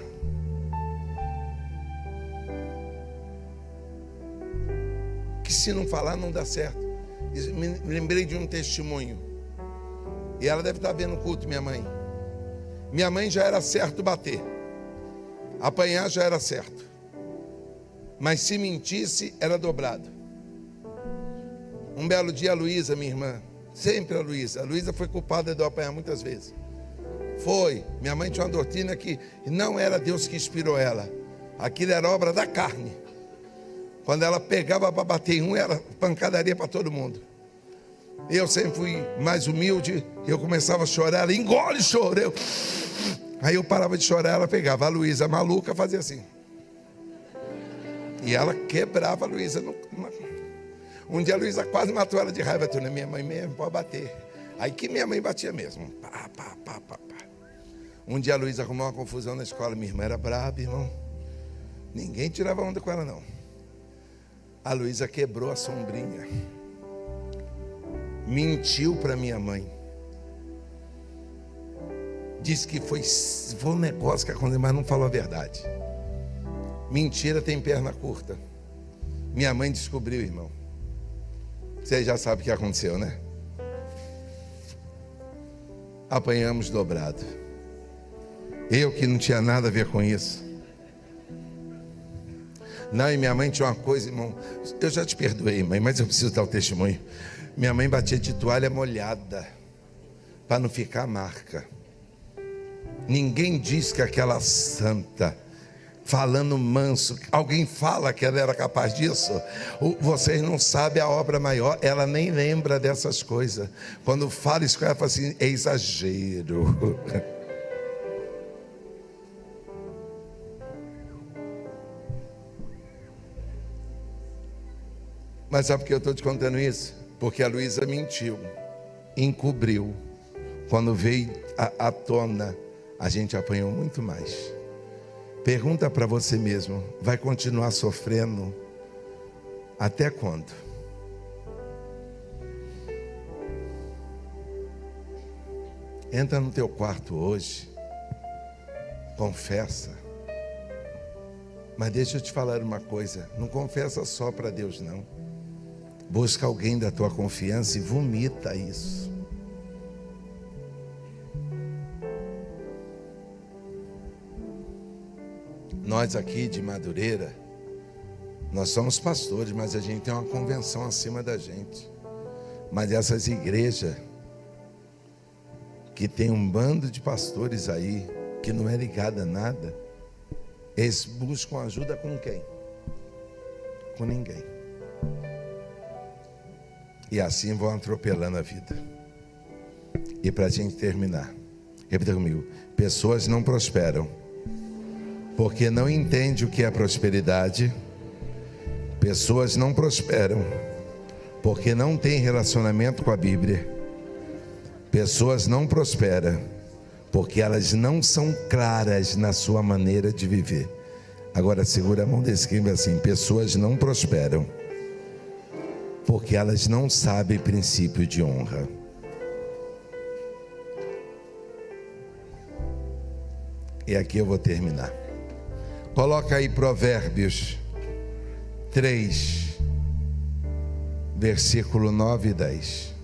Que se não falar não dá certo. Me lembrei de um testemunho, e ela deve estar vendo o culto, minha mãe. Minha mãe já era certo bater, apanhar já era certo, mas se mentisse era dobrado. Um belo dia a Luísa, minha irmã, sempre a Luísa foi culpada de eu apanhar muitas vezes. Foi, minha mãe tinha uma doutrina que não era Deus que inspirou ela, aquilo era obra da carne. Quando ela pegava para bater em um, era pancadaria para todo mundo. Eu sempre fui mais humilde, eu começava a chorar, ela engole o choro. Aí eu parava de chorar, ela pegava. A Luísa maluca fazia assim, e ela quebrava a Luísa. Um dia a Luísa quase matou ela de raiva. Minha mãe mesmo pode bater. Aí que minha mãe batia mesmo. Pá, pá, pá, pá, pá. Um dia a Luísa arrumou uma confusão na escola. Minha irmã era braba, irmão. Ninguém tirava onda com ela, não. A Luísa quebrou a sombrinha. Mentiu para minha mãe. Disse que foi um negócio que aconteceu, mas não falou a verdade. Mentira tem perna curta. Minha mãe descobriu, irmão. Você já sabe o que aconteceu, né? Apanhamos dobrado. Eu que não tinha nada a ver com isso. Não, e minha mãe tinha uma coisa, irmão. Eu já te perdoei, mãe, mas eu preciso dar o testemunho. Minha mãe batia de toalha molhada, para não ficar marca. Ninguém diz que aquela santa, falando manso, alguém fala que ela era capaz disso? Vocês não sabem a obra maior. Ela nem lembra dessas coisas. Quando fala isso, ela fala assim: é exagero. Mas sabe por que eu estou te contando isso? Porque a Luísa mentiu, encobriu. Quando veio à tona, a gente apanhou muito mais. Pergunta para você mesmo: vai continuar sofrendo até quando? Entra no teu quarto hoje, confessa. Mas deixa eu te falar uma coisa: não confessa só para Deus, não. Busca alguém da tua confiança e vomita isso. Nós aqui de Madureira, nós somos pastores, mas a gente tem uma convenção acima da gente. Mas essas igrejas que tem um bando de pastores aí que não é ligado a nada, eles buscam ajuda com quem? Com ninguém. E assim vão atropelando a vida. E para a gente terminar, repita comigo: pessoas não prosperam porque não entendem o que é prosperidade. Pessoas não prosperam porque não têm relacionamento com a Bíblia. Pessoas não prosperam porque elas não são claras na sua maneira de viver. Agora segura a mão desse que assim: pessoas não prosperam porque elas não sabem princípio de honra. E aqui eu vou terminar. Coloca aí Provérbios 3, versículo 9 e 10.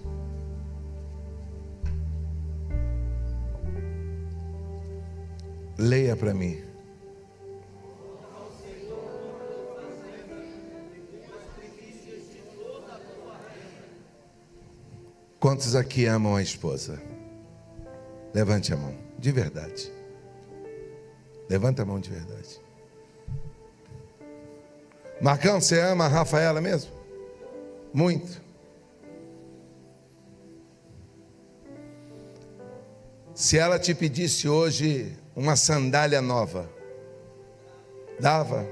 Leia para mim. Quantos aqui amam a esposa? Levante a mão, de verdade. Levanta a mão de verdade. Marcão, você ama a Rafaela mesmo? Muito. Se ela te pedisse hoje uma sandália nova, dava?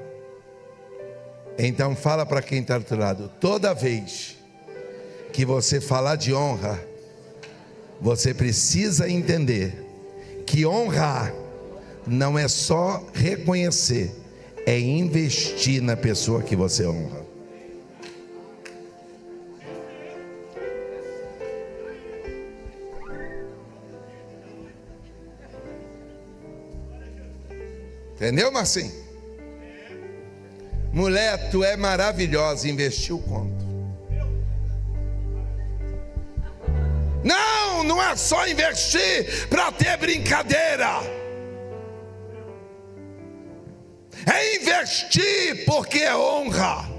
Então fala para quem está do outro lado: toda vez que você falar de honra, você precisa entender que honrar não é só reconhecer, é investir na pessoa que você honra. Entendeu, Marcinho? Mulher, tu é maravilhosa, investiu quanto? Não, não é só investir para ter brincadeira. É investir porque é honra.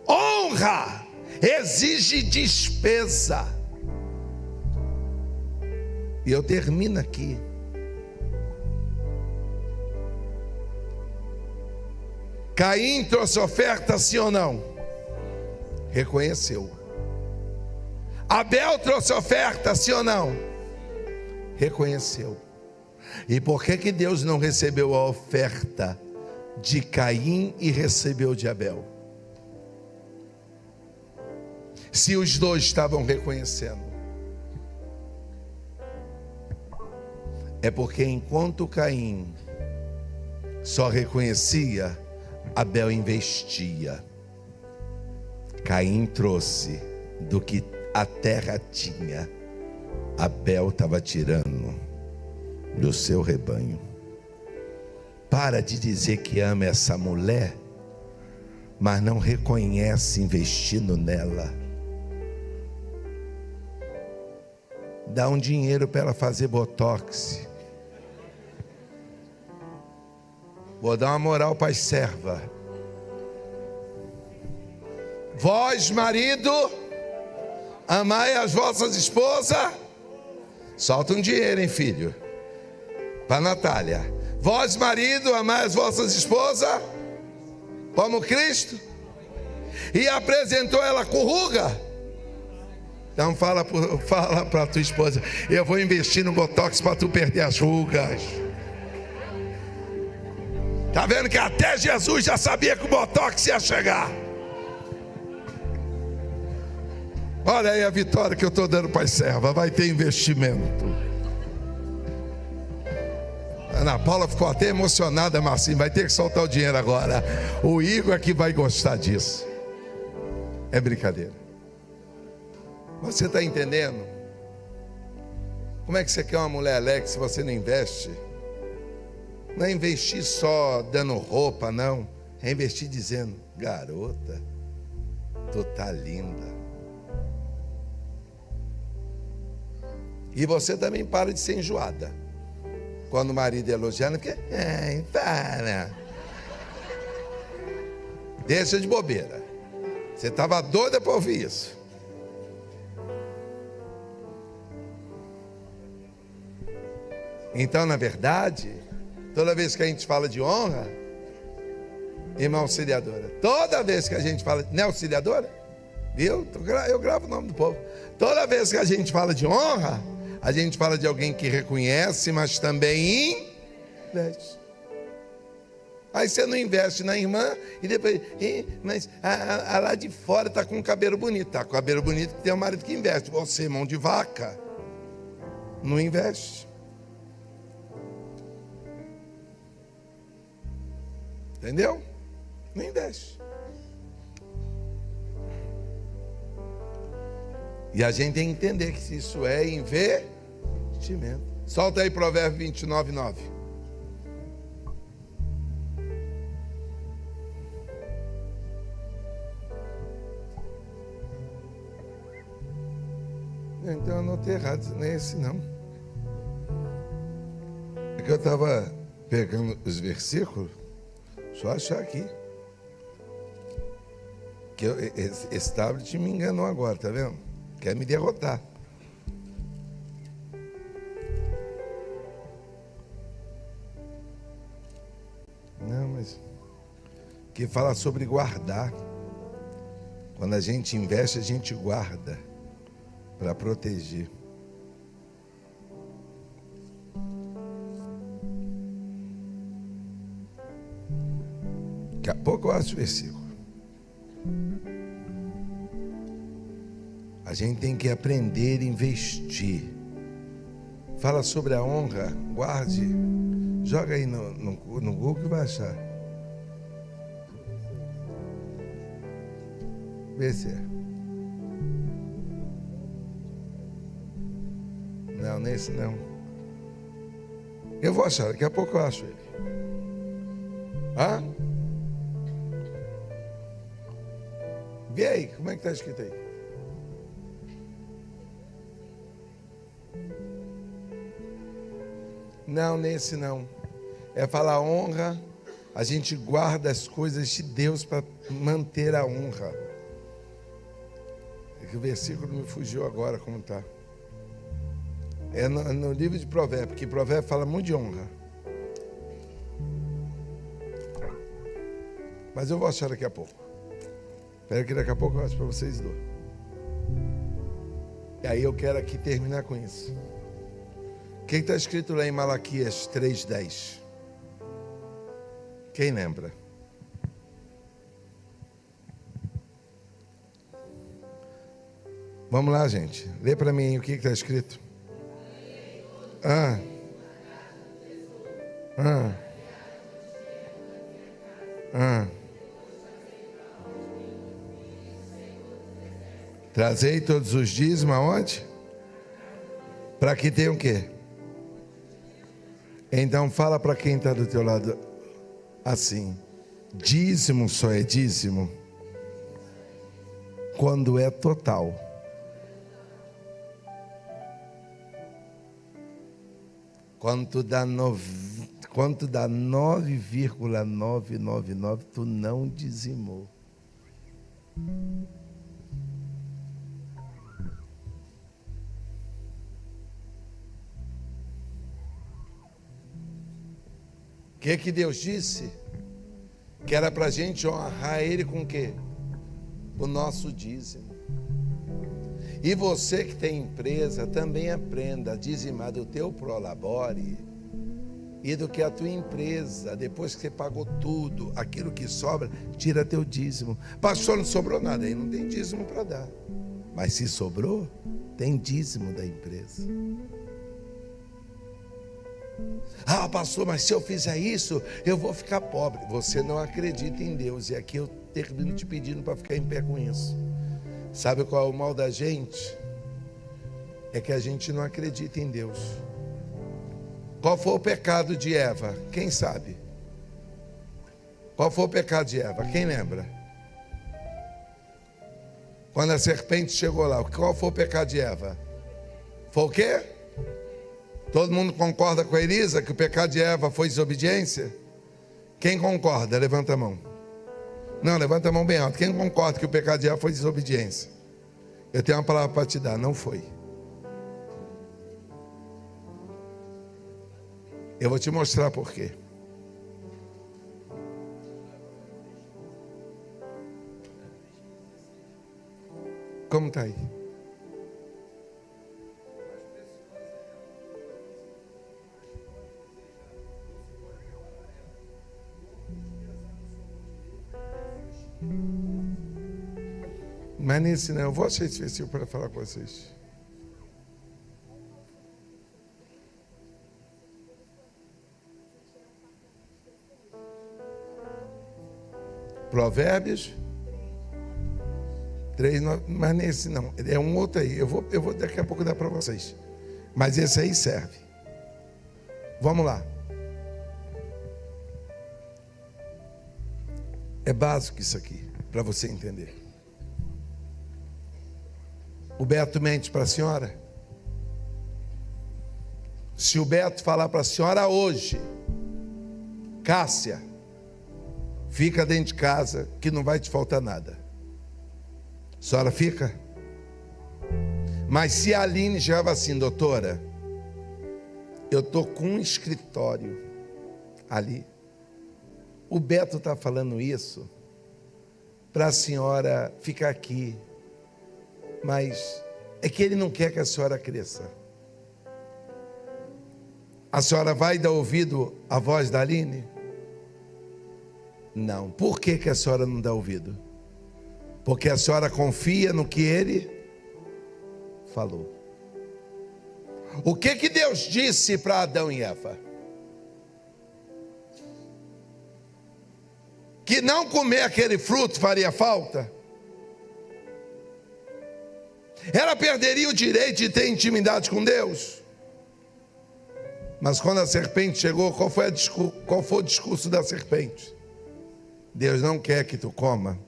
Honra exige despesa. E eu termino aqui. Caim trouxe oferta, sim ou não? Reconheceu. Abel trouxe oferta, sim ou não? Reconheceu. E por que Deus não recebeu a oferta de Caim e recebeu de Abel? Se os dois estavam reconhecendo. É porque enquanto Caim só reconhecia, Abel investia. Caim trouxe do que a terra tinha, Abel estava tirando do seu rebanho. Para de dizer que ama essa mulher, mas não reconhece investindo nela. Dá um dinheiro para ela fazer botox. Vou dar uma moral para as servas. Vós, marido, amai as vossas esposas. Solta um dinheiro, hein, filho? Para Natália. Vós, marido, amai as vossas esposas como Cristo. E apresentou ela com ruga. Então fala para tua esposa: eu vou investir no botox para tu perder as rugas. Está vendo que até Jesus já sabia que o botox ia chegar. Olha aí a vitória que eu estou dando para as servas. Vai ter investimento. Ana Paula ficou até emocionada, Marcinho. Vai ter que soltar o dinheiro agora. O Igor é que vai gostar disso. É brincadeira. Você está entendendo? Como é que você quer uma mulher alegre se você não investe? Não é investir só dando roupa, não. É investir dizendo: garota, tu tá linda. E você também para de ser enjoada. Quando o marido é elogiando, porque para. Deixa de bobeira. Você estava doida para ouvir isso. Então, na verdade, toda vez que a gente fala de honra, irmã auxiliadora, toda vez que a gente fala, não é auxiliadora? Viu? Eu gravo o nome do povo. Toda vez que a gente fala de honra, a gente fala de alguém que reconhece, mas também investe. Aí você não investe na irmã e depois, mas a lá de fora está com o cabelo bonito. Está com o cabelo bonito que tem um marido que investe. Você, mão de vaca, não investe. Entendeu? Não investe. E a gente tem que entender que isso é investimento. Solta aí Provérbios 29, 9. Então eu anotei errado, não é esse não. É que eu estava pegando os versículos. Só achar aqui. Que esse tablet me enganou agora, tá vendo? Quer me derrotar. Não, mas que fala sobre guardar. Quando a gente investe, a gente guarda para proteger. Daqui a pouco eu acho o versículo. A gente tem que aprender a investir. Fala sobre a honra, guarde. Joga aí no Google que vai achar. Vê se é. Não, nesse não. Eu vou achar, daqui a pouco eu acho ele. Hã? Vê aí, como é que está escrito aí? Não, nesse não. É falar honra, a gente guarda as coisas de Deus para manter a honra. É que o versículo me fugiu agora como está. É no livro de Provérbios, porque Provérbios fala muito de honra. Mas eu vou achar daqui a pouco. Espera que daqui a pouco eu acho para vocês dois. E aí eu quero aqui terminar com isso. O que está escrito lá em Malaquias 3:10? Quem lembra? Vamos lá, gente. Lê para mim o que está escrito. Trazei todos os dízimos aonde? Para que tenha o quê? Então fala para quem está do teu lado assim: dízimo só é dízimo quando é total. Quando dá 9,999, tu não dizimou. O que Deus disse? Que era para a gente honrar Ele com o quê? O nosso dízimo. E você que tem empresa, também aprenda a dizimar do teu prolabore e do que a tua empresa, depois que você pagou tudo, aquilo que sobra, tira teu dízimo. Pastor, não sobrou nada, aí não tem dízimo para dar. Mas se sobrou, tem dízimo da empresa. Ah, pastor, mas se eu fizer isso, eu vou ficar pobre. Você não acredita em Deus. E aqui eu termino te pedindo para ficar em pé com isso. Sabe qual é o mal da gente? É que a gente não acredita em Deus. Qual foi o pecado de Eva? Quem sabe? Qual foi o pecado de Eva? Quem lembra? Quando a serpente chegou lá, qual foi o pecado de Eva? Foi o quê? Todo mundo concorda com a Elisa que o pecado de Eva foi desobediência? Quem concorda? Levanta a mão. Não, levanta a mão bem alto. Quem concorda que o pecado de Eva foi desobediência? Eu tenho uma palavra para te dar, não foi. Eu vou te mostrar por quê. Como está aí? Mas nesse não, eu vou achar esse versículo para falar com vocês. Provérbios 3, mas nesse não, é um outro aí. Eu vou daqui a pouco dar para vocês. Mas esse aí serve. Vamos lá. É básico isso aqui, para você entender. O Beto mente para a senhora? Se o Beto falar para a senhora hoje, Cássia, fica dentro de casa que não vai te faltar nada, a senhora fica? Mas se a Aline chegava assim: doutora, eu estou com um escritório ali, o Beto está falando isso para a senhora ficar aqui, mas é que ele não quer que a senhora cresça. A senhora vai dar ouvido à voz da Aline? Não. Por que a senhora não dá ouvido? Porque a senhora confia no que ele falou. O que Deus disse para Adão e Eva? Que não comer aquele fruto faria falta? Ela perderia o direito de ter intimidade com Deus? Mas quando a serpente chegou, qual foi o discurso da serpente? Deus não quer que tu coma,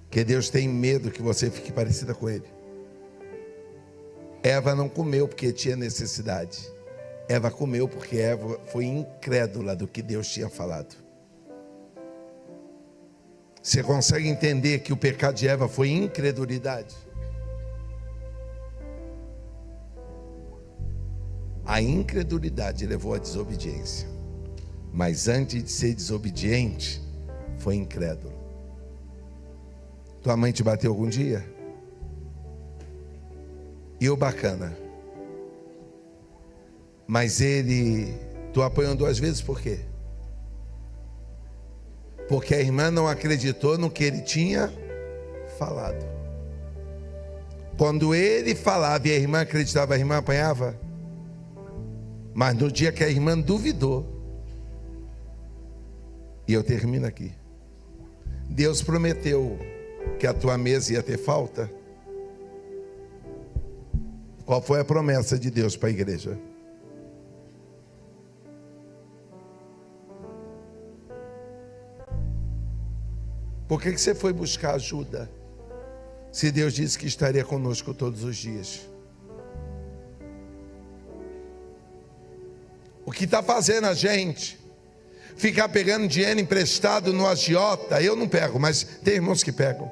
porque Deus tem medo que você fique parecida com Ele. Eva não comeu porque tinha necessidade. Eva comeu porque Eva foi incrédula do que Deus tinha falado. Você consegue entender que o pecado de Eva foi incredulidade? A incredulidade levou à desobediência. Mas antes de ser desobediente, foi incrédulo. Tua mãe te bateu algum dia? E o bacana? Mas tu apanhou 2 vezes por quê? Porque a irmã não acreditou no que ele tinha falado. Quando ele falava e a irmã acreditava, a irmã apanhava. Mas no dia que a irmã duvidou, e eu termino aqui, Deus prometeu que a tua mesa ia ter falta. Qual foi a promessa de Deus para a igreja? Por que você foi buscar ajuda, se Deus disse que estaria conosco todos os dias? O que está fazendo a gente ficar pegando dinheiro emprestado no agiota? Eu não pego, mas tem irmãos que pegam.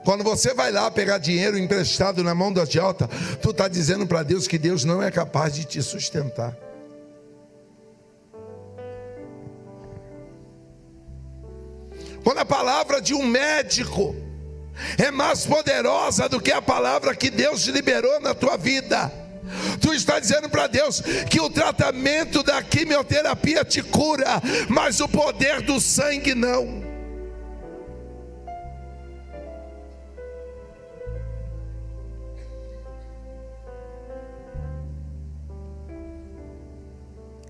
Quando você vai lá pegar dinheiro emprestado na mão do agiota, tu está dizendo para Deus que Deus não é capaz de te sustentar. Quando a palavra de um médico é mais poderosa do que a palavra que Deus liberou na tua vida, tu está dizendo para Deus que o tratamento da quimioterapia te cura, mas o poder do sangue não.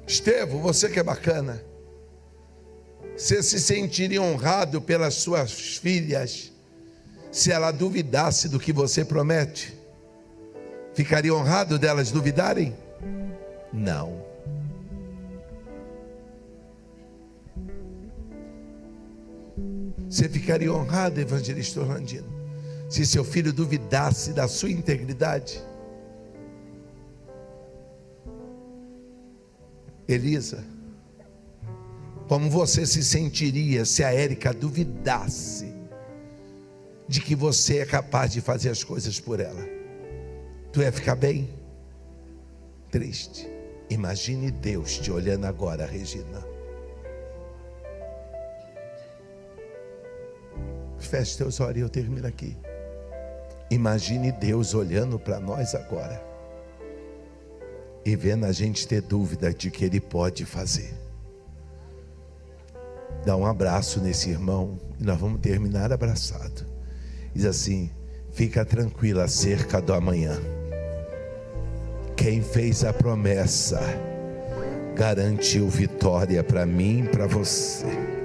Estevão, você que é bacana, você se sentiria honrado pelas suas filhas se ela duvidasse do que você promete? Ficaria honrado delas duvidarem? Não. Você ficaria honrado, evangelista Orlandino, se seu filho duvidasse da sua integridade? Elisa, como você se sentiria se a Érica duvidasse de que você é capaz de fazer as coisas por ela? Tu ia ficar bem? Triste. Imagine Deus te olhando agora, Regina. Feche teus olhos e eu termino aqui. Imagine Deus olhando para nós agora e vendo a gente ter dúvida de que Ele pode fazer. Dá um abraço nesse irmão e nós vamos terminar abraçado. Diz assim: fica tranquila acerca do amanhã. Quem fez a promessa garantiu vitória para mim e para você.